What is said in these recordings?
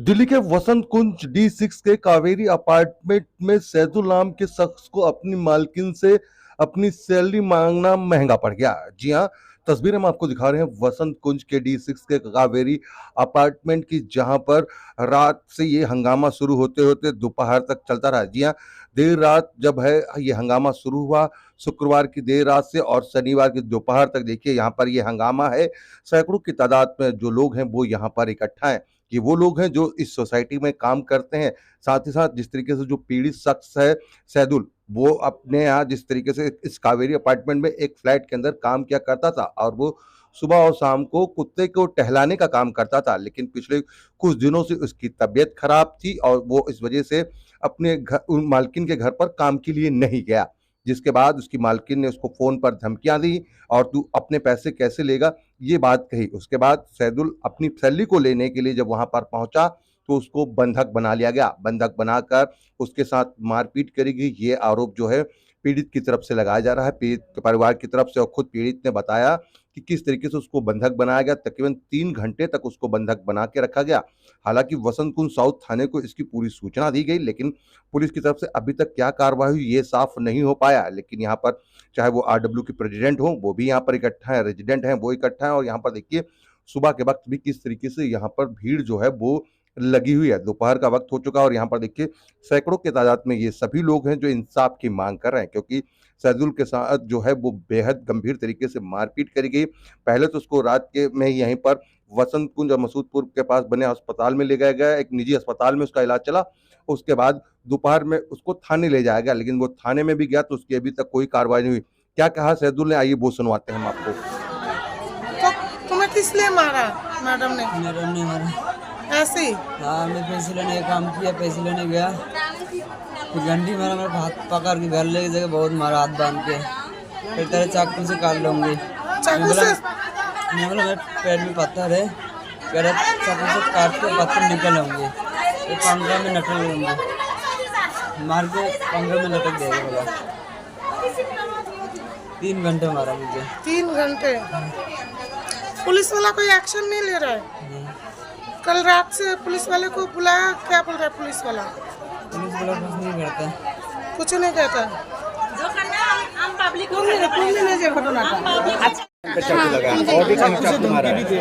दिल्ली के वसंत कुंज D6 के Kaveri apartment में सैदुल नाम के शख्स को अपनी मालकिन से अपनी सैलरी मांगना महंगा पड़ गया। जी हाँ, तस्वीर हम आपको दिखा रहे हैं वसंत कुंज के D6 के कावेरी अपार्टमेंट की, जहां पर रात से ये हंगामा शुरू होते होते दोपहर तक चलता रहा। जी हाँ, देर रात जब है ये हंगामा शुरू हुआ, शुक्रवार की देर रात से, और शनिवार की दोपहर तक देखिए यहाँ पर ये हंगामा है। सैकड़ों की तादाद में जो लोग हैं वो यहाँ पर इकट्ठा हैं। कि वो लोग हैं जो इस सोसाइटी में काम करते हैं। साथ ही साथ जिस तरीके से जो पीड़ित शख्स है सैदुल, वो अपने यहाँ जिस तरीके से इस कावेरी अपार्टमेंट में एक फ्लैट के अंदर काम किया करता था, और वो सुबह और शाम को कुत्ते को टहलाने का काम करता था। लेकिन पिछले कुछ दिनों से उसकी तबीयत खराब थी और वो इस वजह से अपने उन मालकिन के घर पर काम के लिए नहीं गया। जिसके बाद उसकी मालकिन ने उसको फ़ोन पर धमकियाँ दी और तू अपने पैसे कैसे लेगा, ये बात कही। उसके बाद सैदुल अपनी सैलरी को लेने के लिए जब वहाँ पर पहुँचा तो उसको बंधक बना लिया गया। बंधक बनाकर उसके साथ मारपीट करी गई, ये आरोप जो है पीड़ित की तरफ से लगाया जा रहा है, पीड़ित परिवार की तरफ से। और खुद पीड़ित ने बताया कि किस तरीके से उसको बंधक बनाया गया। तकरीबन 3 घंटे तक उसको बंधक बना के रखा गया। हालाँकि वसंत कुंज साउथ थाने को इसकी पूरी सूचना दी गई, लेकिन पुलिस की तरफ से अभी तक क्या कार्रवाई हुई ये साफ नहीं हो पाया। लेकिन यहाँ पर चाहे वो आरडब्ल्यू के प्रेसिडेंट हो, वो भी यहाँ पर इकट्ठा है, रेजिडेंट हैं वो इकट्ठा है। और यहाँ पर देखिए सुबह के वक्त भी किस तरीके से यहाँ पर भीड़ जो है वो लगी हुई है। दोपहर का वक्त हो चुका है और यहाँ पर देखिए सैकड़ों की तादाद में ये सभी लोग हैं जो इंसाफ की मांग कर रहे हैं, क्योंकि सैदुल के साथ जो है वो बेहद गंभीर तरीके से मारपीट करी गई। पहले तो उसको रात के में यहीं पर वसंत कुंज और मसूदपुर के पास बने अस्पताल में ले गया गया, एक निजी अस्पताल में उसका इलाज चला। उसके बाद दोपहर में उसको थाने ले जाया गया, लेकिन वो थाने में भी गया तो उसकी अभी तक कोई कार्रवाई नहीं हुई। क्या कहा सैदुल ने, आइए वो सुनवाते हैं हम आपको। तो तुम्हें किस लिए मारा मैडम ने? मैडम ने मारा। ऐसे ही? हाँ, मैं पैसे लेने का काम किया, पैसे लेने गया, फिर घंटी मारा, मेरे हाथ पकड़ के घर ले गए, बहुत मारा हाथ बांध के, फिर तेरे चाकू से काट लूँगी। चाकू से? मैं बोला मेरे पेट में पत्थर है, कह रहा चाकू से काट के पत्थर निकल लूँगी, तो पंखा में लटक लूँगी, मार के पंखा में लटक देगा। बोला 3 घंटे मारा मुझे। 3 घंटे? पुलिस वाला कोई एक्शन नहीं ले रहा है? कल रात से पुलिस वाले को बुलाया, क्या बोल रहा है पुलिस वाला? पुलिस वाला कुछ नहीं करता, कुछ नहीं कहता।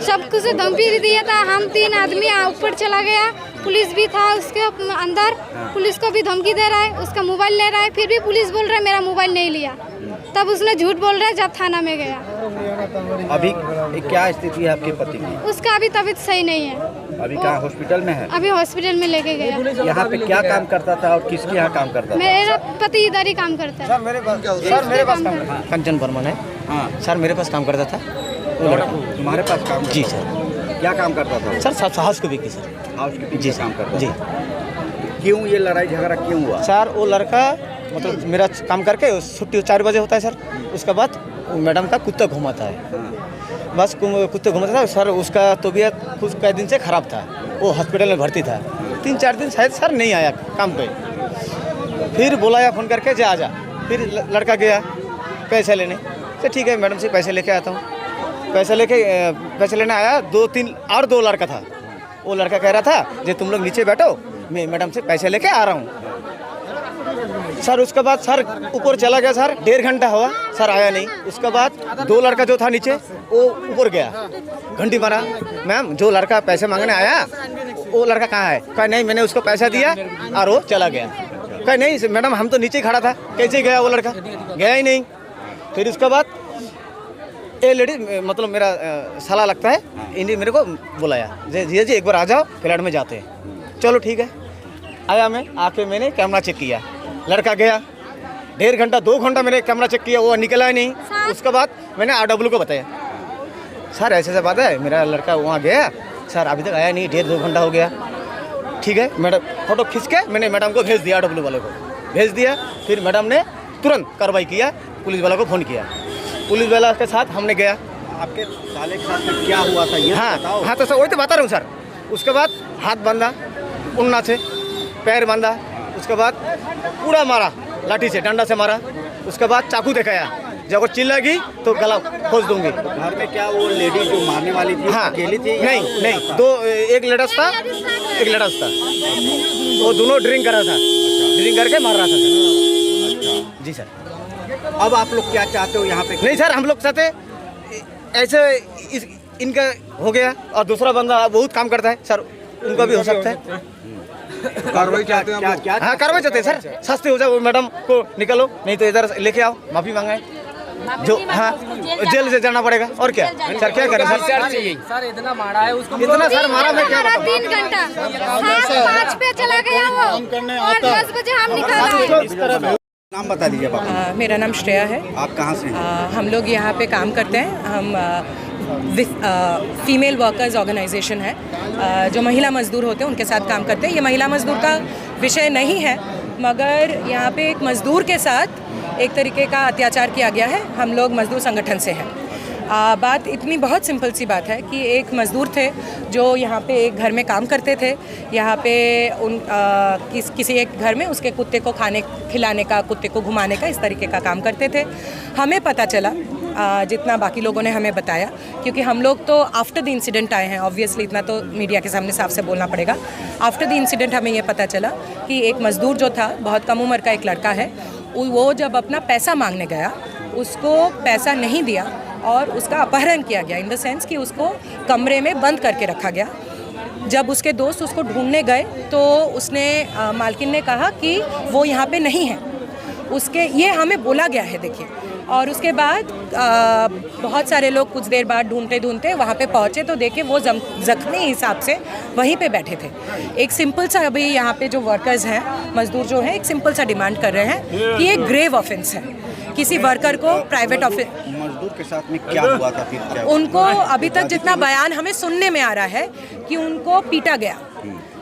सबको से धमकी दिया था। हम 3 आदमी ऊपर चला गया, पुलिस भी था उसके अंदर, पुलिस को भी धमकी दे रहा है, उसका मोबाइल ले रहा है, फिर भी पुलिस बोल रहा है मेरा मोबाइल नहीं लिया। तब उसने झूठ बोल रहा है जब थाना में गया। अभी क्या स्थिति है आपके पति की? उसका अभी तबीयत सही नहीं है। अभी कहाँ हॉस्पिटल में है? अभी हॉस्पिटल में लेके गया। यहाँ पे क्या काम करता था और किसके यहाँ काम करता था? मेरा पति इधर ही काम करता है। सर मेरे पास कंचन बर्मन है। हाँ सर, मेरे पास काम करता था। तुम्हारे पास काम? जी सर। क्या काम करता था सर? हाउस की बिक्री सर। हाउस की बिक्री काम करता जी। क्यों ये लड़ाई झगड़ा क्यों हुआ सर? वो लड़का मतलब मेरा काम करके छुट्टी 4 बजे होता है सर, उसके बाद मैडम का कुत्ता घुमाता है। बस कुत्ते घुमाता था सर, उसका तबीयत कुछ कई दिन से ख़राब था, वो हॉस्पिटल में भर्ती था। 3-4 दिन शायद सर नहीं आया काम पे, फिर बुलाया फ़ोन करके जा आजा। फिर लड़का गया पैसे लेने, तो ठीक है मैडम से पैसे लेके आता हूँ। पैसे लेने आया, 2 लड़का था। वो लड़का कह रहा था जो तुम लोग नीचे बैठो, मैं मैडम से पैसे लेके आ रहा हूँ। सर उसके बाद सर ऊपर चला गया सर, 1.5 घंटा हुआ सर, आया नहीं। उसके बाद 2 लड़का जो था नीचे वो ऊपर गया, घंटी मारा, मैम जो लड़का पैसे मांगने आया वो लड़का कहाँ है? कहा नहीं, मैंने उसको पैसा दिया और वो चला गया। कहा नहीं मैडम, हम तो नीचे खड़ा था, कैसे गया वो लड़का? गया ही नहीं। फिर उसके बाद ये लेडी मतलब मेरा साला लगता है, इन्हें मेरे को बुलाया, जी एक बार आ जाओ, फ्लैट में जाते हैं। चलो ठीक है, आया मैं, आके मैंने कैमरा चेक किया, लड़का गया। 1.5 घंटा 2 घंटा मैंने कैमरा चेक किया, वो निकला ही नहीं। उसके बाद मैंने आरडब्ल्यू को बताया, सर ऐसे बात है, मेरा लड़का वहाँ गया सर, अभी तक आया नहीं, 1.5-2 घंटा हो गया। ठीक है मैडम, फ़ोटो खींच के मैंने मैडम को भेज दिया, आरडब्ल्यू वाले को भेज दिया। फिर मैडम ने तुरंत कार्रवाई किया, पुलिस वाला को फ़ोन किया, पुलिस वाला के साथ हमने गया। आपके साले के साथ क्या हुआ था ये बताओ। हाँ तो सर वही तो बता रहा हूँ सर। उसके बाद हाथ बांधा उन्ना से, पैर बांधा, उसके बाद पूरा मारा, लाठी से डंडा से मारा। उसके बाद चाकू दिखाया, जब वो चिल्लाएगी तो गला खोज दूंगी। घर में क्या वो लेडी जो मारने वाली थी हाँ, अकेली थी? नहीं, दो, एक लेडीज था, एक लेडीज था। वो दोनों ड्रिंक कर रहा था, ड्रिंक करके मार रहा था सर। जी सर। अब आप लोग क्या चाहते हो यहाँ पे? नहीं सर, हम लोग चाहते ऐसे इनका हो गया और दूसरा बंदा बहुत काम करता है सर, उनका भी हो सकता है। कार्रवाई चाहते हैं आप? क्या हाँ, कार्रवाई चाहते हैं सर, सस्ते हो जाए, वो मैडम को निकालो, नहीं तो इधर लेके आओ, माफी मांगे जो, हाँ जेल से जाना पड़ेगा। और क्या सर, क्या करें सर? सर इतना मारा है उसको, इतना सर मारा, मैं क्या बताऊं? 3 घंटा 5 पे चला गया वो और 10 बजे हम निकाला। नाम बता दीजिए आप। मेरा नाम श्रेया है। आप कहाँ से हैं? हम लोग यहाँ पे काम करते हैं। हम फीमेल वर्कर्स ऑर्गेनाइजेशन है, जो महिला मजदूर होते हैं उनके साथ काम करते हैं। ये महिला मजदूर का विषय नहीं है, मगर यहाँ पे एक मजदूर के साथ एक तरीके का अत्याचार किया गया है। हम लोग मजदूर संगठन से हैं। बात इतनी बहुत सिंपल सी बात है कि एक मज़दूर थे जो यहाँ पे एक घर में काम करते थे। यहाँ पे किसी एक घर में उसके कुत्ते को खाने खिलाने का, कुत्ते को घुमाने का, इस तरीके का काम करते थे। हमें पता चला, जितना बाकी लोगों ने हमें बताया, क्योंकि हम लोग तो आफ्टर द इंसिडेंट आए हैं, ऑब्वियसली इतना तो मीडिया के सामने साफ से बोलना पड़ेगा। आफ्टर द इंसिडेंट हमें ये पता चला कि एक मज़दूर जो था, बहुत कम उम्र का एक लड़का है, वो जब अपना पैसा मांगने गया, उसको पैसा नहीं दिया और उसका अपहरण किया गया, इन द सेंस कि उसको कमरे में बंद करके रखा गया। जब उसके दोस्त उसको ढूंढने गए तो उसने मालकिन ने कहा कि वो यहाँ पे नहीं है, उसके ये हमें बोला गया है, देखिए। और उसके बाद बहुत सारे लोग कुछ देर बाद ढूंढते ढूंढते वहाँ पे पहुँचे तो देखे वो जख्मी हिसाब से वहीं पे बैठे थे। एक सिंपल सा, अभी यहाँ पे जो वर्कर्स हैं, मजदूर जो हैं, एक सिंपल सा डिमांड कर रहे हैं कि ये ग्रेव ऑफेंस है, किसी वर्कर को प्राइवेट ऑफिस। मजदूर के साथ में क्या हुआ था फिर? क्या उनको अभी तक जितना बयान हमें सुनने में आ रहा है कि उनको पीटा गया,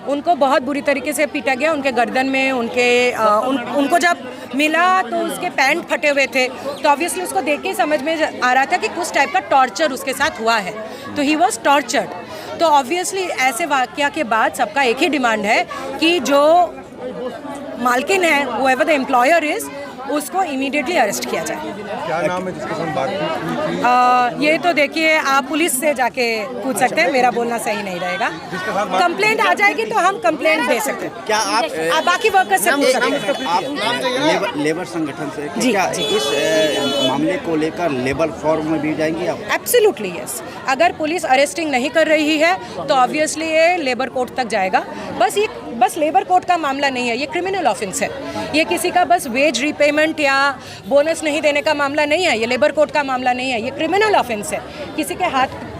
उनको बहुत बुरी तरीके से पीटा गया। उनके गर्दन में उनको जब मिला तो उसके पैंट फटे हुए थे, तो ऑब्वियसली उसको देख के समझ में आ रहा था कि कुछ टाइप का टॉर्चर उसके साथ हुआ है, तो ही वॉज टॉर्चर्ड। तो ऑब्वियसली ऐसे वाकया के बाद सबका एक ही डिमांड है कि जो मालकिन है, whoever the employer is, उसको इमीडिएटली अरेस्ट किया जाए। क्या नाम है जिसके साथ बात की? ये तो देखिए आप पुलिस से जाके पूछ सकते हैं, मेरा बोलना सही नहीं रहेगा। कंप्लेंट आ जाएगी तो हम कंप्लेंट दे सकते हैं। क्या आप बाकी वर्कर्स से पूछ सकते हैं। आप लेबर संगठन से क्या इस मामले को लेकर लेबर फॉर्म में भी जाएंगी आप? Absolutely yes. अगर पुलिस अरेस्टिंग नहीं कर रही है तो ऑब्वियसली ये लेबर कोर्ट तक जाएगा। बस लेबर कोर्ट का मामला नहीं है, ये क्रिमिनल ऑफेंस है। ये किसी का बस वेज रीपेमेंट या बोनस नहीं देने का मामला नहीं है, ये लेबर कोर्ट का मामला नहीं है, ये क्रिमिनल ऑफेंस है। किसी के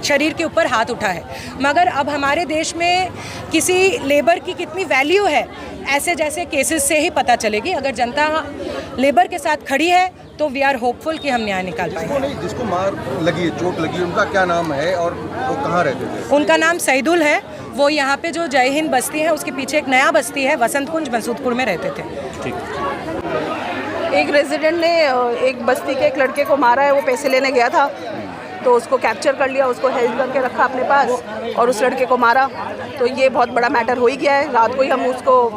शरीर के ऊपर हाथ उठा है। मगर अब हमारे देश में किसी लेबर की कितनी वैल्यू है, ऐसे जैसे केसेस से ही पता चलेगी। अगर जनता लेबर के साथ खड़ी है तो वी आर होपफुल कि हम न्याय निकाल पाएंगे। जिसको मार लगी, चोट लगी, उनका क्या नाम है और वो कहाँ रहते थे? उनका नाम सईदुल है। वो यहाँ पे जो जय हिंद बस्ती है उसके पीछे एक नया बस्ती है, वसंत कुंज, मसूदपुर में रहते थे। एक रेजिडेंट ने एक बस्ती के एक लड़के को मारा है, वो पैसे लेने गया था तो उसको कैप्चर कर लिया, उसको हेल्ड करके रखा अपने पास और उस लड़के को मारा। तो ये बहुत बड़ा मैटर हो ही गया है। रात को ही हम उसको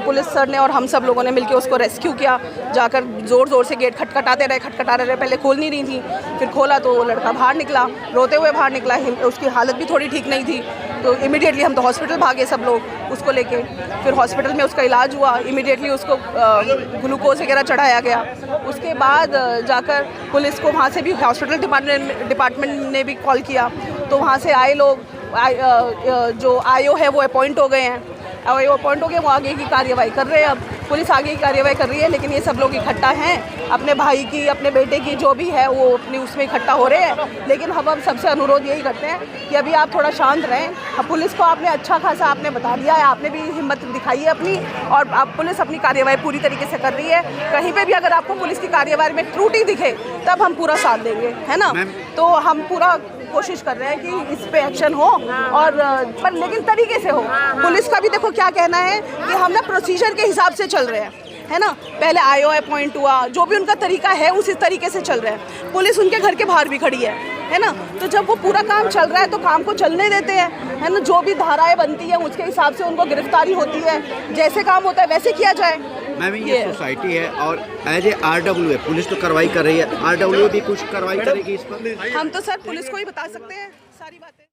पुलिस सर ने और हम सब लोगों ने मिलकर उसको रेस्क्यू किया। जाकर ज़ोर ज़ोर से गेट खटखटाते रहे, पहले खोल नहीं रही थी, फिर खोला तो वो लड़का बाहर निकला, रोते हुए बाहर निकला। उसकी हालत भी थोड़ी ठीक नहीं थी, तो इमीडिएटली हम तो हॉस्पिटल भागे सब लोग उसको लेके। फिर हॉस्पिटल में उसका इलाज हुआ, इमीडिएटली उसको ग्लूकोज वगैरह चढ़ाया गया। उसके बाद जाकर पुलिस को वहाँ से भी हॉस्पिटल डिपार्टमेंट ने भी कॉल किया, तो वहाँ से आए लोग, जो आईओ है वो अपॉइंट हो गए हैं, वो अपॉइंट हो गए, वो आगे की कार्रवाई कर रहे हैं। अब पुलिस आगे की कार्रवाई कर रही है, लेकिन ये सब लोग इकट्ठा हैं, अपने भाई की, अपने बेटे की जो भी है वो अपनी उसमें इकट्ठा हो रहे हैं। लेकिन हम अब सबसे अनुरोध यही करते हैं कि अभी आप थोड़ा शांत रहें। अब पुलिस को आपने अच्छा खासा आपने बता दिया है, आपने भी हिम्मत दिखाई है अपनी, और अब पुलिस अपनी कार्रवाई पूरी तरीके से कर रही है। कहीं पर भी अगर आपको पुलिस की कार्रवाई में त्रुटि दिखे तब हम पूरा साथ देंगे, है ना। तो हम पूरा कोशिश कर रहे हैं कि इस पे एक्शन हो, और पर लेकिन तरीके से हो। पुलिस का भी देखो क्या कहना है कि हम ना प्रोसीजर के हिसाब से चल रहे हैं, है ना। पहले आईओ अपॉइंट हुआ, जो भी उनका तरीका है उसी तरीके से चल रहे हैं। पुलिस उनके घर के बाहर भी खड़ी है ना। तो जब वो पूरा काम चल रहा है तो काम को चलने देते हैं, है ना। जो भी धाराएं बनती हैं उसके हिसाब से उनको गिरफ्तारी होती है, जैसे काम होता है वैसे किया जाए, मैम ये सोसाइटी है और एज ए RWA पुलिस तो कार्रवाई कर रही है, RWA भी कुछ कार्रवाई करेगी इस पर? हम तो सर पुलिस को ही बता सकते हैं सारी बातें।